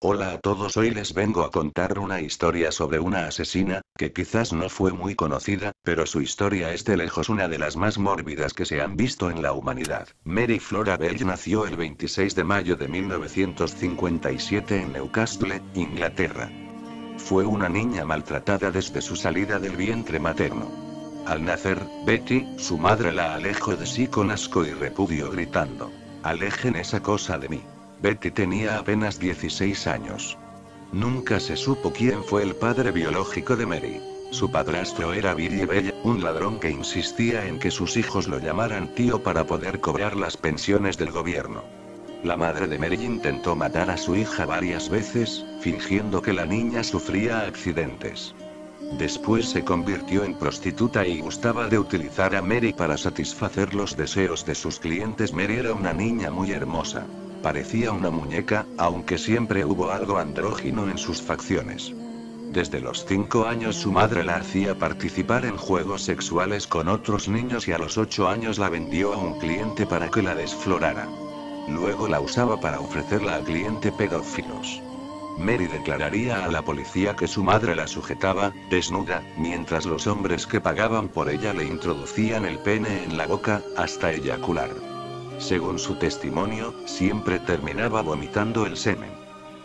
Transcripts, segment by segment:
Hola a todos, hoy les vengo a contar una historia sobre una asesina, que quizás no fue muy conocida, pero su historia es de lejos una de las más mórbidas que se han visto en la humanidad. Mary Flora Bell nació el 26 de mayo de 1957 en Newcastle, Inglaterra. Fue una niña maltratada desde su salida del vientre materno. Al nacer, Betty, su madre la alejó de sí con asco y repudio gritando: "Alejen esa cosa de mí". Betty tenía apenas 16 años. Nunca se supo quién fue el padre biológico de Mary. Su padrastro era Billy Bell, un ladrón que insistía en que sus hijos lo llamaran tío para poder cobrar las pensiones del gobierno. La madre de Mary intentó matar a su hija varias veces, fingiendo que la niña sufría accidentes. Después se convirtió en prostituta y gustaba de utilizar a Mary para satisfacer los deseos de sus clientes. Mary era una niña muy hermosa. Parecía una muñeca, aunque siempre hubo algo andrógino en sus facciones. Desde los 5 años su madre la hacía participar en juegos sexuales con otros niños y a los 8 años la vendió a un cliente para que la desflorara. Luego la usaba para ofrecerla a clientes pedófilos. Mary declararía a la policía que su madre la sujetaba, desnuda, mientras los hombres que pagaban por ella le introducían el pene en la boca, hasta eyacular. Según su testimonio, siempre terminaba vomitando el semen.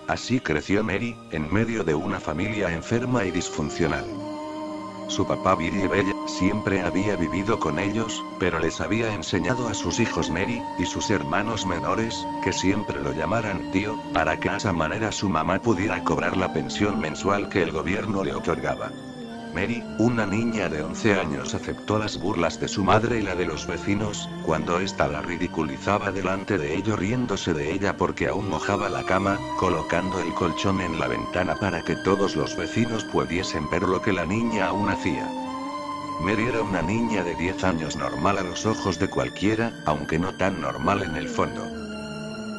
Así creció Mary, en medio de una familia enferma y disfuncional. Su papá Billy Bell siempre había vivido con ellos, pero les había enseñado a sus hijos Mary, y sus hermanos menores, que siempre lo llamaran tío, para que de esa manera su mamá pudiera cobrar la pensión mensual que el gobierno le otorgaba. Mary, una niña de 11 años, aceptó las burlas de su madre y la de los vecinos, cuando ésta la ridiculizaba delante de ellos riéndose de ella porque aún mojaba la cama, colocando el colchón en la ventana para que todos los vecinos pudiesen ver lo que la niña aún hacía. Mary era una niña de 10 años normal a los ojos de cualquiera, aunque no tan normal en el fondo.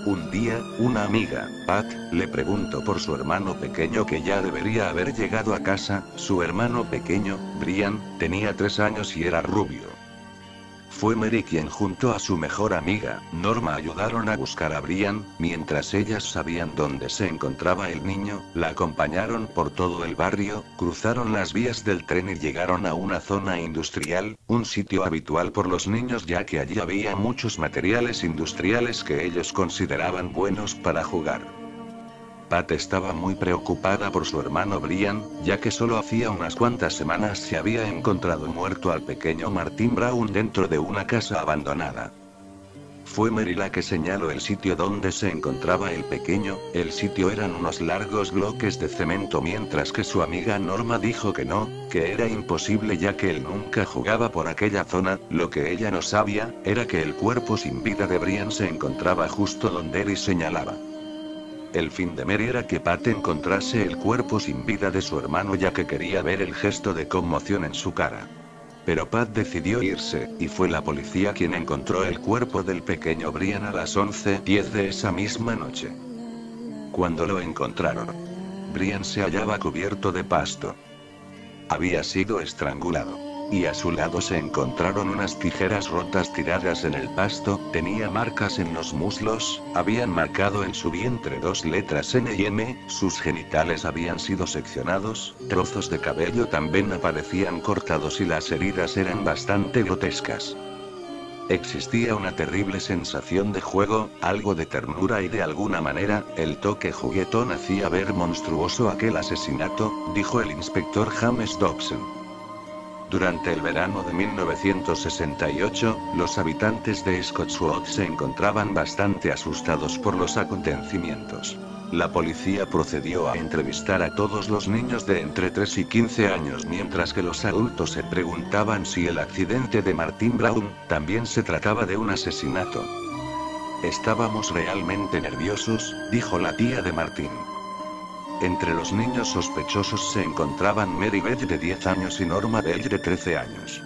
Un día, una amiga, Pat, le preguntó por su hermano pequeño que ya debería haber llegado a casa. Su hermano pequeño, Brian, tenía 3 años y era rubio. Fue Mary quien junto a su mejor amiga, Norma, ayudaron a buscar a Brian. Mientras ellas sabían dónde se encontraba el niño, la acompañaron por todo el barrio, cruzaron las vías del tren y llegaron a una zona industrial, un sitio habitual por los niños ya que allí había muchos materiales industriales que ellos consideraban buenos para jugar. Pat estaba muy preocupada por su hermano Brian, ya que solo hacía unas cuantas semanas se había encontrado muerto al pequeño Martin Brown dentro de una casa abandonada. Fue Mary la que señaló el sitio donde se encontraba el pequeño. El sitio eran unos largos bloques de cemento, mientras que su amiga Norma dijo que no, que era imposible ya que él nunca jugaba por aquella zona. Lo que ella no sabía, era que el cuerpo sin vida de Brian se encontraba justo donde él señalaba. El fin de Mary era que Pat encontrase el cuerpo sin vida de su hermano ya que quería ver el gesto de conmoción en su cara. Pero Pat decidió irse, y fue la policía quien encontró el cuerpo del pequeño Brian a las 11:10 de esa misma noche. Cuando lo encontraron, Brian se hallaba cubierto de pasto. Había sido estrangulado. Y a su lado se encontraron unas tijeras rotas tiradas en el pasto. Tenía marcas en los muslos, habían marcado en su vientre 2 letras N y M, sus genitales habían sido seccionados, trozos de cabello también aparecían cortados y las heridas eran bastante grotescas. Existía una terrible sensación de juego, algo de ternura y de alguna manera, el toque juguetón hacía ver monstruoso aquel asesinato, dijo el inspector James Dobson. Durante el verano de 1968, los habitantes de Scotswood se encontraban bastante asustados por los acontecimientos. La policía procedió a entrevistar a todos los niños de entre 3 y 15 años mientras que los adultos se preguntaban si el accidente de Martin Brown también se trataba de un asesinato. Estábamos realmente nerviosos, dijo la tía de Martin. Entre los niños sospechosos se encontraban Mary Beth de 10 años y Norma Bell de 13 años.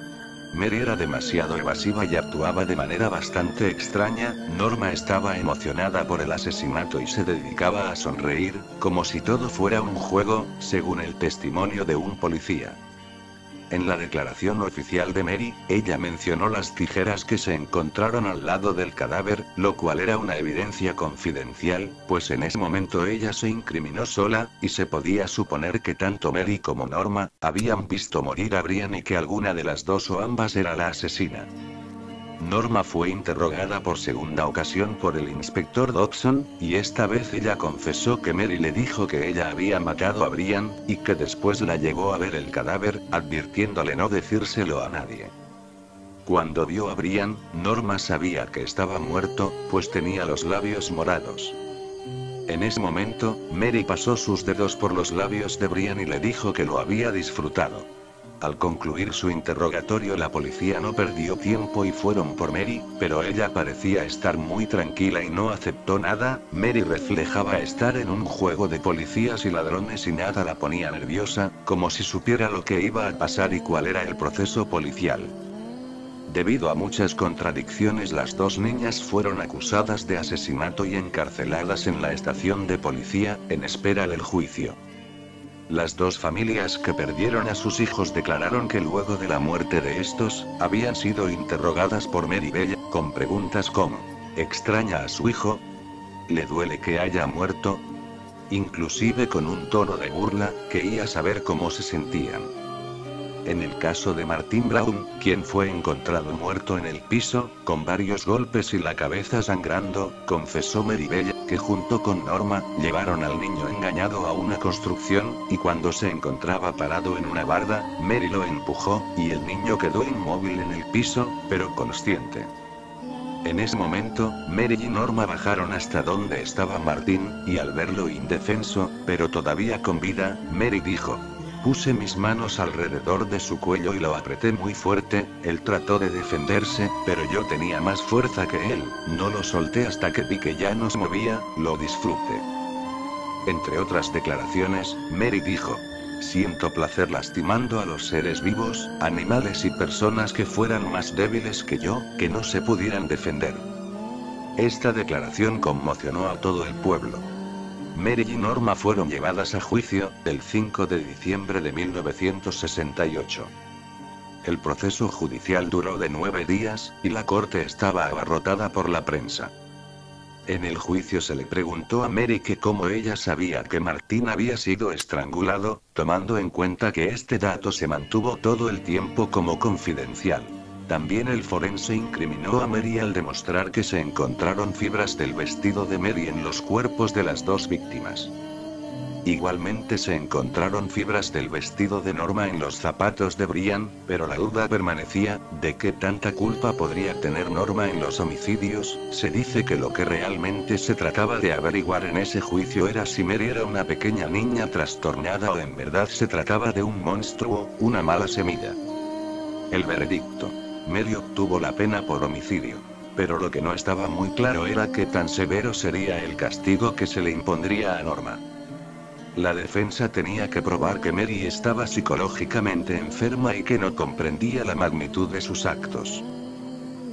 Mary era demasiado evasiva y actuaba de manera bastante extraña. Norma estaba emocionada por el asesinato y se dedicaba a sonreír, como si todo fuera un juego, según el testimonio de un policía. En la declaración oficial de Mary, ella mencionó las tijeras que se encontraron al lado del cadáver, lo cual era una evidencia confidencial, pues en ese momento ella se incriminó sola, y se podía suponer que tanto Mary como Norma habían visto morir a Brian y que alguna de las dos o ambas era la asesina. Norma fue interrogada por segunda ocasión por el inspector Dobson, y esta vez ella confesó que Mary le dijo que ella había matado a Brian, y que después la llevó a ver el cadáver, advirtiéndole no decírselo a nadie. Cuando vio a Brian, Norma sabía que estaba muerto, pues tenía los labios morados. En ese momento, Mary pasó sus dedos por los labios de Brian y le dijo que lo había disfrutado. Al concluir su interrogatorio, la policía no perdió tiempo y fueron por Mary, pero ella parecía estar muy tranquila y no aceptó nada. Mary reflejaba estar en un juego de policías y ladrones y nada la ponía nerviosa, como si supiera lo que iba a pasar y cuál era el proceso policial. Debido a muchas contradicciones, las dos niñas fueron acusadas de asesinato y encarceladas en la estación de policía, en espera del juicio. Las dos familias que perdieron a sus hijos declararon que luego de la muerte de estos, habían sido interrogadas por Mary Bell, con preguntas como: ¿extraña a su hijo? ¿Le duele que haya muerto? Inclusive con un tono de burla, quería saber cómo se sentían. En el caso de Martin Brown, quien fue encontrado muerto en el piso, con varios golpes y la cabeza sangrando, confesó Mary Bell que junto con Norma, llevaron al niño engañado a una construcción, y cuando se encontraba parado en una barda, Mary lo empujó, y el niño quedó inmóvil en el piso, pero consciente. En ese momento, Mary y Norma bajaron hasta donde estaba Martin, y al verlo indefenso, pero todavía con vida, Mary dijo: puse mis manos alrededor de su cuello y lo apreté muy fuerte. Él trató de defenderse, pero yo tenía más fuerza que él, no lo solté hasta que vi que ya no se movía, lo disfruté. Entre otras declaraciones, Mary dijo: siento placer lastimando a los seres vivos, animales y personas que fueran más débiles que yo, que no se pudieran defender. Esta declaración conmocionó a todo el pueblo. Mary y Norma fueron llevadas a juicio, el 5 de diciembre de 1968. El proceso judicial duró de 9 días, y la corte estaba abarrotada por la prensa. En el juicio se le preguntó a Mary que cómo ella sabía que Martin había sido estrangulado, tomando en cuenta que este dato se mantuvo todo el tiempo como confidencial. También el forense incriminó a Mary al demostrar que se encontraron fibras del vestido de Mary en los cuerpos de las dos víctimas. Igualmente se encontraron fibras del vestido de Norma en los zapatos de Brian, pero la duda permanecía, de qué tanta culpa podría tener Norma en los homicidios. Se dice que lo que realmente se trataba de averiguar en ese juicio era si Mary era una pequeña niña trastornada o en verdad se trataba de un monstruo, una mala semilla. El veredicto: Mary obtuvo la pena por homicidio. Pero lo que no estaba muy claro era qué tan severo sería el castigo que se le impondría a Norma. La defensa tenía que probar que Mary estaba psicológicamente enferma y que no comprendía la magnitud de sus actos.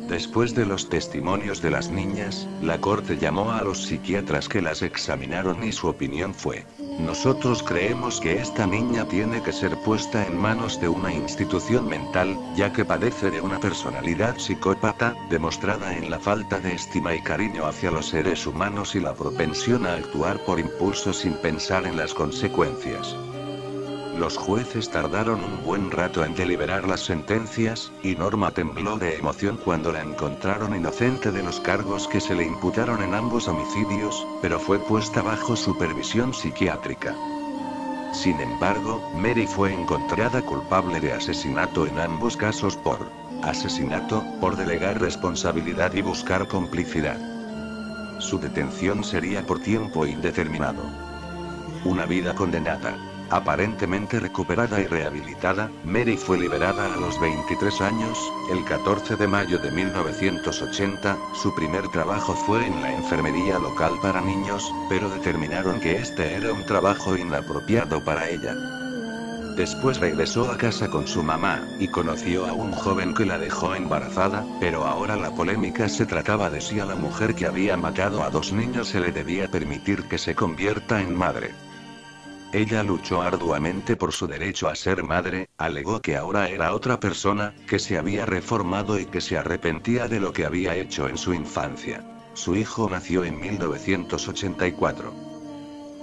Después de los testimonios de las niñas, la corte llamó a los psiquiatras que las examinaron y su opinión fue: nosotros creemos que esta niña tiene que ser puesta en manos de una institución mental, ya que padece de una personalidad psicópata, demostrada en la falta de estima y cariño hacia los seres humanos y la propensión a actuar por impulso sin pensar en las consecuencias. Los jueces tardaron un buen rato en deliberar las sentencias, y Norma tembló de emoción cuando la encontraron inocente de los cargos que se le imputaron en ambos homicidios, pero fue puesta bajo supervisión psiquiátrica. Sin embargo, Mary fue encontrada culpable de asesinato en ambos casos por asesinato, por delegar responsabilidad y buscar complicidad. Su detención sería por tiempo indeterminado. Una vida condenada. Aparentemente recuperada y rehabilitada, Mary fue liberada a los 23 años, el 14 de mayo de 1980, su primer trabajo fue en la enfermería local para niños, pero determinaron que este era un trabajo inapropiado para ella. Después regresó a casa con su mamá, y conoció a un joven que la dejó embarazada, pero ahora la polémica se trataba de si a la mujer que había matado a 2 niños se le debía permitir que se convierta en madre. Ella luchó arduamente por su derecho a ser madre, alegó que ahora era otra persona, que se había reformado y que se arrepentía de lo que había hecho en su infancia. Su hijo nació en 1984.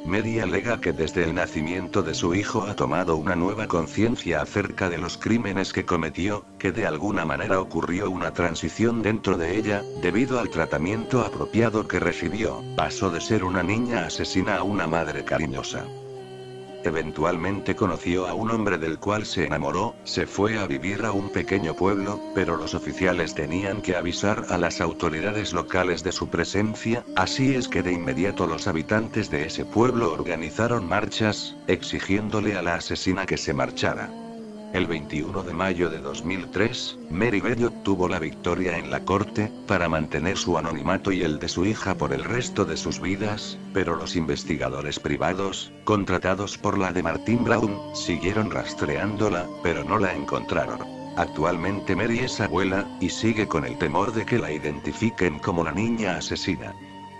Mary alega que desde el nacimiento de su hijo ha tomado una nueva conciencia acerca de los crímenes que cometió, que de alguna manera ocurrió una transición dentro de ella, debido al tratamiento apropiado que recibió, pasó de ser una niña asesina a una madre cariñosa. Eventualmente conoció a un hombre del cual se enamoró, se fue a vivir a un pequeño pueblo, pero los oficiales tenían que avisar a las autoridades locales de su presencia, así es que de inmediato los habitantes de ese pueblo organizaron marchas, exigiéndole a la asesina que se marchara. El 21 de mayo de 2003, Mary Bell obtuvo la victoria en la corte, para mantener su anonimato y el de su hija por el resto de sus vidas, pero los investigadores privados, contratados por la de Martin Brown, siguieron rastreándola, pero no la encontraron. Actualmente Mary es abuela, y sigue con el temor de que la identifiquen como la niña asesina.